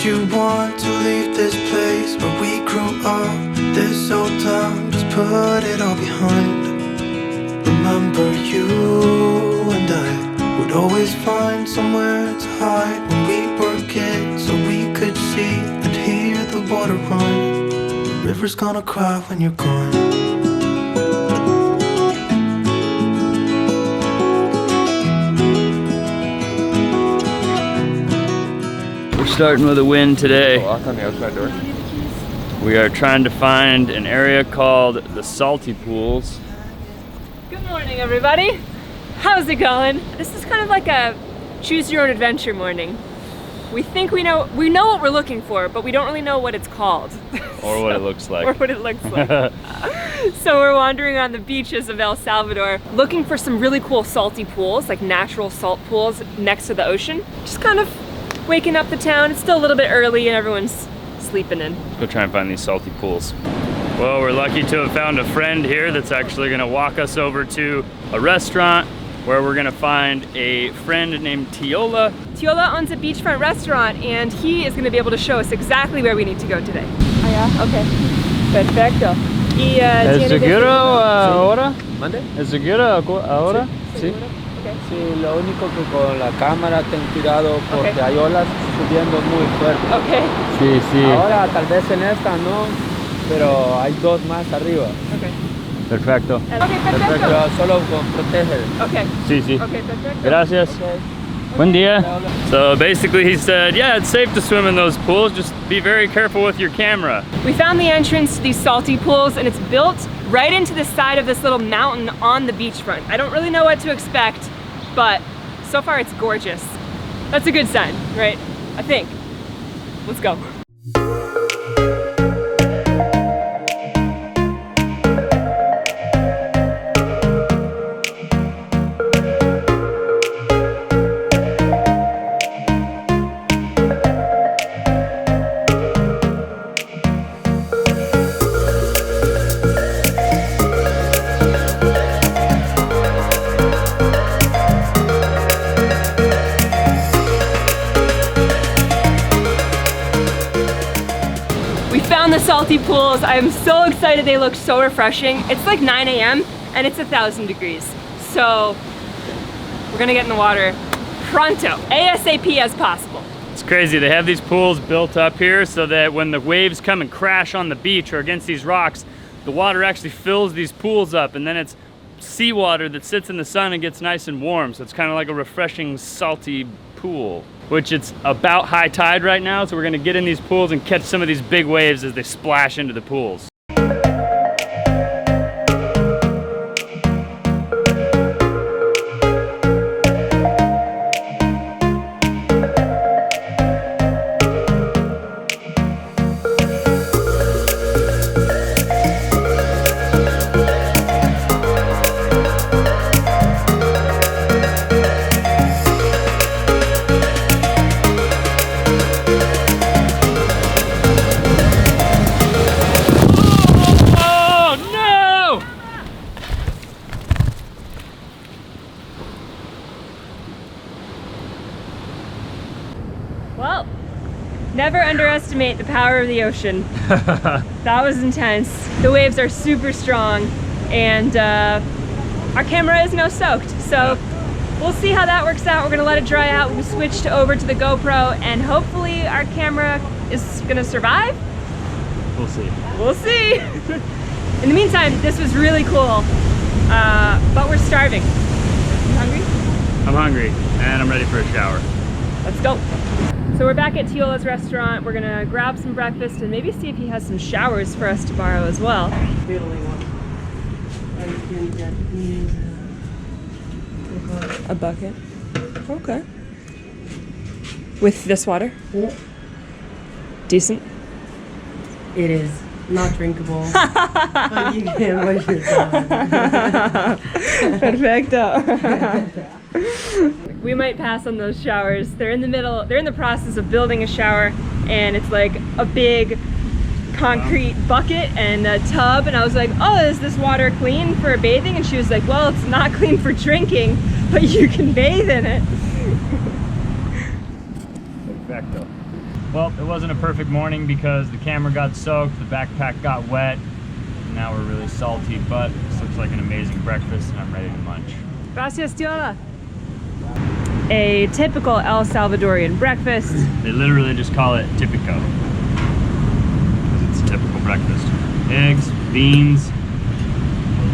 you want to leave this place where we grew up, this old town, just put it all behind. Remember you and I would always find somewhere to hide when we were kids, so we could see and hear the water run. The river's gonna cry when you're gone. Starting with a wind today. We are trying to find an area called the Salty Pools. Good morning, everybody. How's it going? This is kind of like a choose your own adventure morning. We think we know what we're looking for, but we don't really know what it's called. Or what it looks like. Or what it looks like. So we're wandering on the beaches of El Salvador looking for some really cool salty pools, like natural salt pools next to the ocean. Just kind of waking up the town. It's still a little bit early and everyone's sleeping in. Let's go try and find these salty pools. Well, we're lucky to have found a friend here that's actually gonna walk us over to a restaurant where we're gonna find a friend named Tiola. Tiola owns a beachfront restaurant and he is gonna be able to show us exactly where we need to go today. Ah, yeah? Okay. Perfecto. Y, ¿Es seguro ahora? ¿Mande? ¿Es seguro ahora? Sí. Sí, lo único que con la cámara ten cuidado porque hay olas subiendo muy fuerte. Okay. Sí, sí. Ahora tal vez en esta no, pero hay dos más arriba. Okay. Perfecto. Okay, perfecto. Pero solo protege. Okay. Sí, sí. Okay, perfecto. Gracias. Okay. Buen día. So basically he said, yeah, it's safe to swim in those pools, just be very careful with your camera. We found the entrance to these salty pools and it's built right into the side of this little mountain on the beachfront. I don't really know what to expect, but so far it's gorgeous. That's a good sign, right? I think. Let's go. The salty pools. I'm so excited. They look so refreshing. It's like 9 a.m. and it's 1,000 degrees. So we're gonna get in the water pronto, ASAP as possible. It's crazy. They have these pools built up here so that when the waves come and crash on the beach or against these rocks, the water actually fills these pools up, and then it's seawater that sits in the sun and gets nice and warm. So it's kind of like a refreshing salty pool, which it's about high tide right now, so we're gonna get in these pools and catch some of these big waves as they splash into the pools. Well, never underestimate the power of the ocean. That was intense. The waves are super strong and our camera is no soaked. So we'll see how that works out. We're gonna let it dry out. We'll switch over to the GoPro and hopefully our camera is gonna survive. We'll see. We'll see. In the meantime, this was really cool, but we're starving. You hungry? I'm hungry and I'm ready for a shower. Let's go. So we're back at Tiola's restaurant. We're gonna grab some breakfast and maybe see if he has some showers for us to borrow as well. A bucket. Okay. With this water? Yeah. Decent? It is not drinkable, but you can wash yourself. Perfecto. We might pass on those showers. They're in the process of building a shower, and it's like a big concrete bucket and a tub, and I was like, oh, is this water clean for bathing? And she was like, well, it's not clean for drinking, but you can bathe in it. Perfecto. Well, it wasn't a perfect morning because the camera got soaked, the backpack got wet, and now we're really salty, but this looks like an amazing breakfast and I'm ready to munch. Gracias, tiola. A typical El Salvadorian breakfast. They literally just call it típico because it's a typical breakfast. Eggs, beans,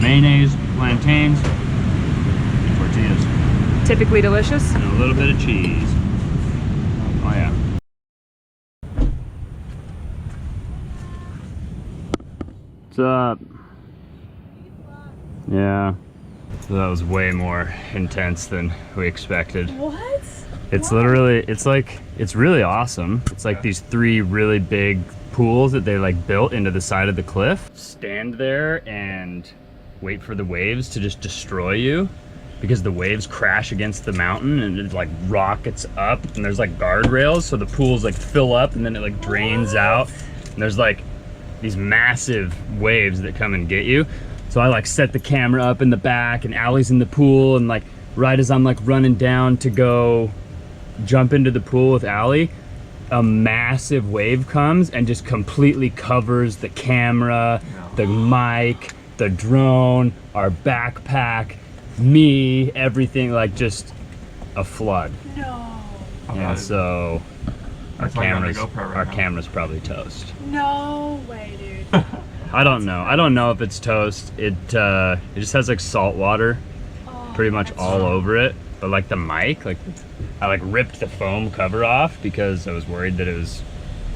mayonnaise, plantains, and tortillas. Typically delicious. And a little bit of cheese. Oh yeah. What's up? Yeah. So that was way more intense than we expected. What? It's literally, it's really awesome. It's like these 3 really big pools that they like built into the side of the cliff. Stand there and wait for the waves to just destroy you because the waves crash against the mountain and it like rockets up and there's like guardrails so the pools like fill up and then it like drains out and there's like these massive waves that come and get you. So I like set the camera up in the back and Allie's in the pool and like right as I'm like running down to go jump into the pool with Allie, a massive wave comes and just completely covers the camera, the mic, the drone, our backpack, me, everything, like just a flood. No. Yeah, so our camera's probably toast. No way, dude. I don't know if it's toast. It just has like salt water pretty much all over it. But like the mic, like I like ripped the foam cover off because I was worried that it was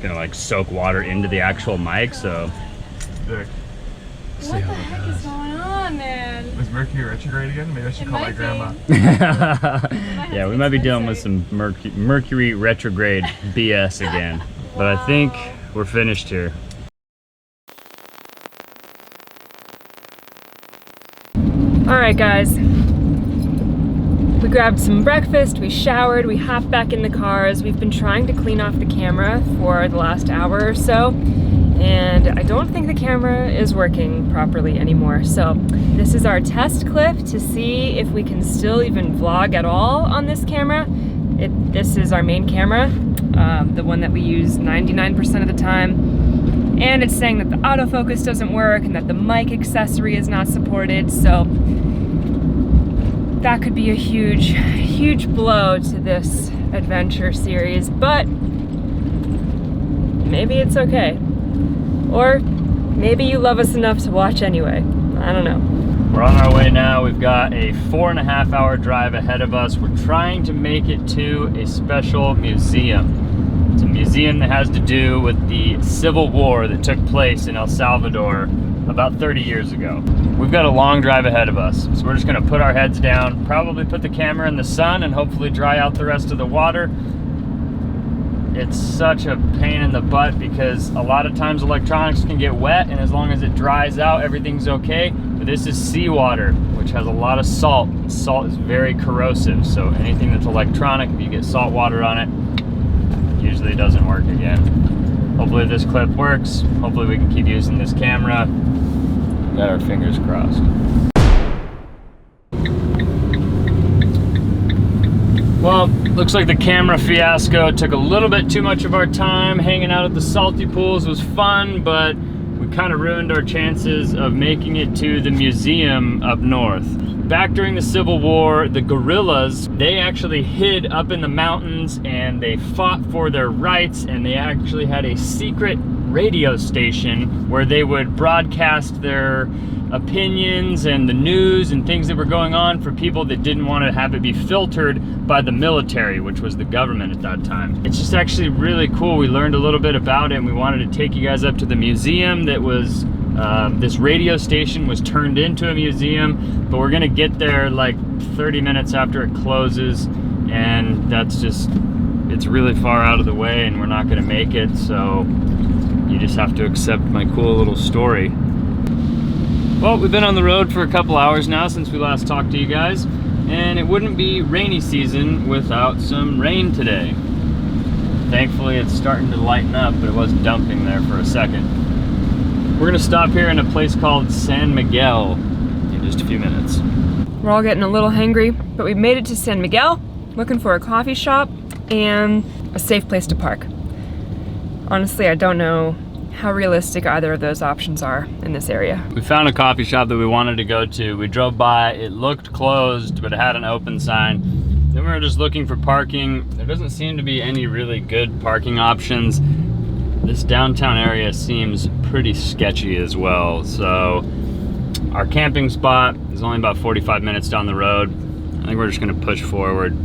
gonna like soak water into the actual mic, so. What the heck is going on, man? Is Mercury retrograde again? Maybe I should call my grandma. Yeah, we might be dealing with some Mercury retrograde BS again. But I think we're finished here. All right, guys. We grabbed some breakfast, we showered, we hopped back in the cars. We've been trying to clean off the camera for the last hour or so, and I don't think the camera is working properly anymore. So this is our test clip to see if we can still even vlog at all on this camera. This is our main camera, the one that we use 99% of the time. And it's saying that the autofocus doesn't work and that the mic accessory is not supported. So that could be a huge blow to this adventure series, but maybe it's okay. Or maybe you love us enough to watch anyway. I don't know. We're on our way now. We've got a 4.5-hour drive ahead of us. We're trying to make it to a special museum. It's a museum that has to do with the Civil War that took place in El Salvador about 30 years ago. We've got a long drive ahead of us, so we're just gonna put our heads down, probably put the camera in the sun and hopefully dry out the rest of the water. It's such a pain in the butt because a lot of times electronics can get wet and as long as it dries out, everything's okay. But this is seawater, which has a lot of salt. Salt is very corrosive, so anything that's electronic, if you get salt water on it, usually doesn't work again. Hopefully this clip works. Hopefully we can keep using this camera. Got our fingers crossed. Well, looks like the camera fiasco took a little bit too much of our time. Hanging out at the salty pools was fun, but we kind of ruined our chances of making it to the museum up north. Back during the Civil War, the guerrillas, they actually hid up in the mountains and they fought for their rights, and they actually had a secret radio station where they would broadcast their opinions and the news and things that were going on for people that didn't want to have it be filtered by the military, which was the government at that time. It's just actually really cool. We learned a little bit about it and we wanted to take you guys up to the museum that was this radio station was turned into a museum, but we're gonna get there like 30 minutes after it closes, and that's just, it's really far out of the way and we're not gonna make it, so you just have to accept my cool little story. Well, we've been on the road for a couple hours now since we last talked to you guys, and it wouldn't be rainy season without some rain today. Thankfully it's starting to lighten up, but it was dumping there for a second. We're gonna stop here in a place called San Miguel in just a few minutes. We're all getting a little hangry, but we made it to San Miguel, looking for a coffee shop and a safe place to park. Honestly, I don't know how realistic either of those options are in this area. We found a coffee shop that we wanted to go to. We drove by, it looked closed, but it had an open sign. Then we were just looking for parking. There doesn't seem to be any really good parking options. This downtown area seems pretty sketchy as well. So our camping spot is only about 45 minutes down the road. I think we're just gonna push forward,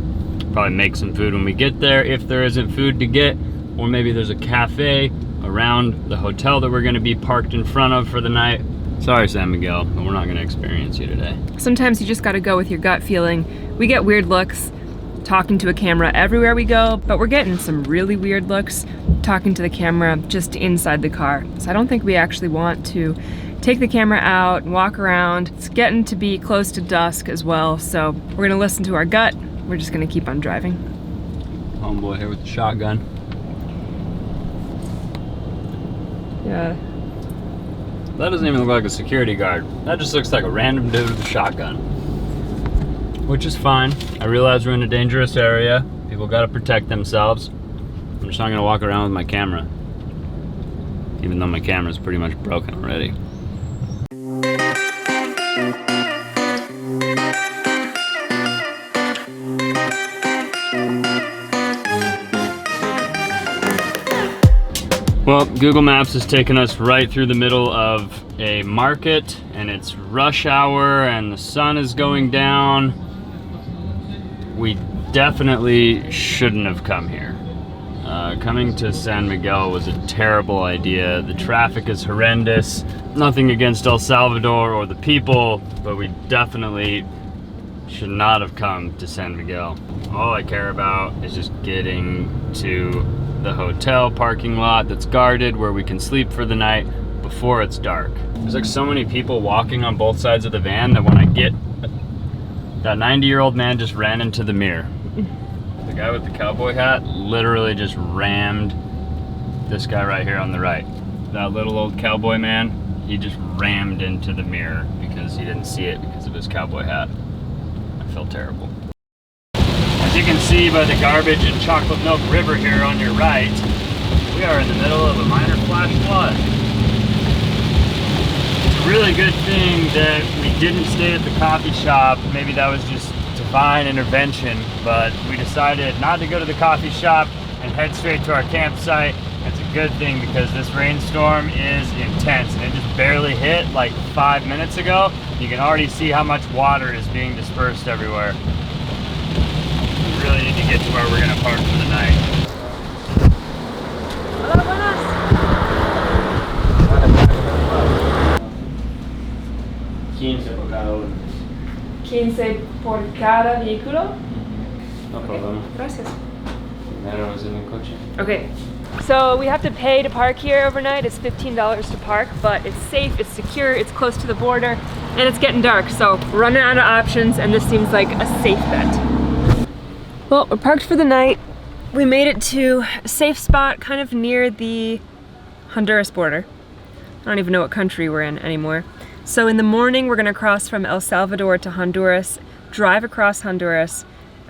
probably make some food when we get there if there isn't food to get, or maybe there's a cafe around the hotel that we're gonna be parked in front of for the night. Sorry, San Miguel, but we're not gonna experience you today. Sometimes you just gotta go with your gut feeling. We get weird looks talking to a camera everywhere we go, but we're getting some really weird looks talking to the camera just inside the car. So I don't think we actually want to take the camera out and walk around. It's getting to be close to dusk as well, so we're gonna listen to our gut. We're just gonna keep on driving. Homeboy here with the shotgun. Yeah. That doesn't even look like a security guard. That just looks like a random dude with a shotgun. Which is fine. I realize we're in a dangerous area. People gotta protect themselves. I'm just not gonna walk around with my camera. Even though my camera's pretty much broken already. Well, Google Maps has taken us right through the middle of a market, and it's rush hour and the sun is going down. We definitely shouldn't have come here. Coming to San Miguel was a terrible idea. The traffic is horrendous. Nothing against El Salvador or the people, but we definitely should not have come to San Miguel. All I care about is just getting to the hotel parking lot that's guarded where we can sleep for the night before it's dark. There's like so many people walking on both sides of the van that when I get, that 90-year-old man just ran into the mirror. The guy with the cowboy hat literally just rammed this guy right here on the right. That little old cowboy man, he just rammed into the mirror because he didn't see it because of his cowboy hat. I felt terrible. As you can see by the garbage and chocolate milk river here on your right, we are in the middle of a minor flash flood. It's a really good thing that we didn't stay at the coffee shop. Maybe that was just divine intervention, but we decided not to go to the coffee shop and head straight to our campsite. It's a good thing because this rainstorm is intense and it just barely hit like 5 minutes ago. You can already see how much water is being dispersed everywhere. We really need to get to where we're gonna park for the night. Hola, buenas. 15 por cada uno. 15 por cada vehículo. No problem. Gracias. Dinero es en el coche. Okay, so we have to pay to park here overnight. It's $15 to park, but it's safe, it's secure, it's close to the border, and it's getting dark, so we're running out of options, and this seems like a safe bet. Well, we're parked for the night. We made it to a safe spot kind of near the Honduras border. I don't even know what country we're in anymore. So in the morning, we're gonna cross from El Salvador to Honduras, drive across Honduras,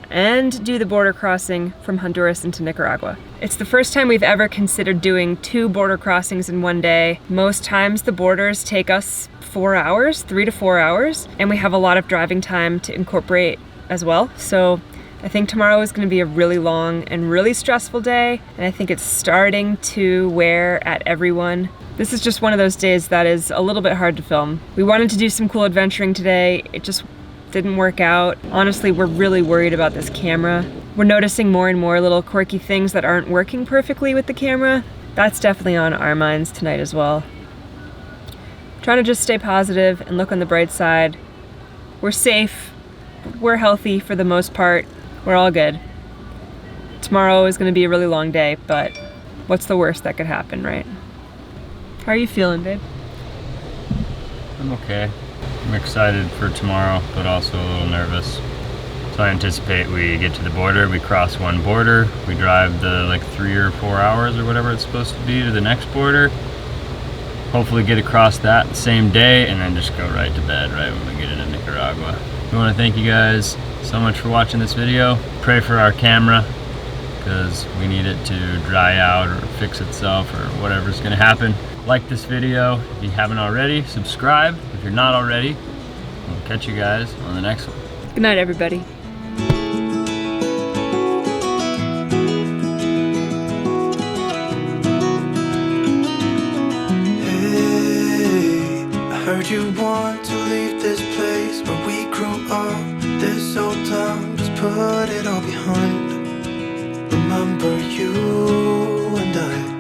and do the border crossing from Honduras into Nicaragua. It's the first time we've ever considered doing 2 border crossings in one day. Most times the borders take us 4 hours, 3 to 4 hours, and we have a lot of driving time to incorporate as well. So I think tomorrow is gonna be a really long and really stressful day, and I think it's starting to wear at everyone. This is just one of those days that is a little bit hard to film. We wanted to do some cool adventuring today. It just didn't work out. Honestly, we're really worried about this camera. We're noticing more and more little quirky things that aren't working perfectly with the camera. That's definitely on our minds tonight as well. Trying to just stay positive and look on the bright side. We're safe, we're healthy for the most part. We're all good. Tomorrow is gonna be a really long day, but what's the worst that could happen, right? How are you feeling, babe? I'm okay. I'm excited for tomorrow, but also a little nervous. So I anticipate we get to the border, we cross one border, we drive the like 3 or 4 hours or whatever it's supposed to be to the next border. Hopefully get across that same day and then just go right to bed right when we get into Nicaragua. We want to thank you guys so much for watching this video. Pray for our camera. because we need it to dry out or fix itself or whatever's gonna happen. Like this video if you haven't already, subscribe if you're not already. We'll catch you guys on the next one. Good night, everybody. Hey, I heard you want to leave this place where we grew up. This old town, just put it all behind. Remember you and I.